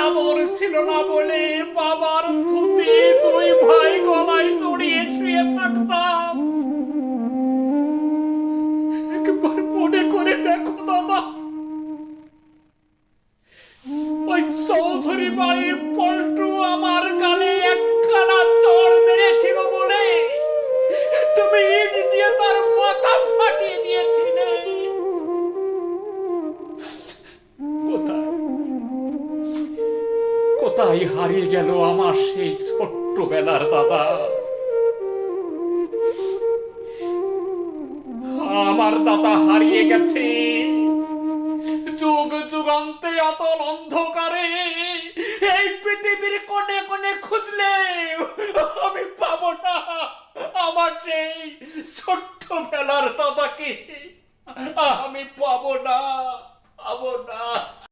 চাদর ছিল না বলে বাবার ধুতি দুই ভাই গলায় জড়িয়ে শুয়ে থাকতাম। একবার মনে করে দেখো দাদা, ওই চৌধুরী বাড়ির পল্টু আমার গালে একখানা চড় মেরেছিল বলে তুমি ইট দিয়ে তার মাথা ফাটিয়ে দিয়েছিলে। কোথায় কোথায় হারিয়ে গেল আমার সেই ছোট্টবেলার দাদা? আমার দাদা হারিয়ে গেছে যুগ যুগান্তে অতল অন্ধকারে। এই পৃথিবীর কোণে কোণে খুঁজলে আমি পাবো না আমার সেই ছোট্টবেলার দাদাকে। আমি পাবো না।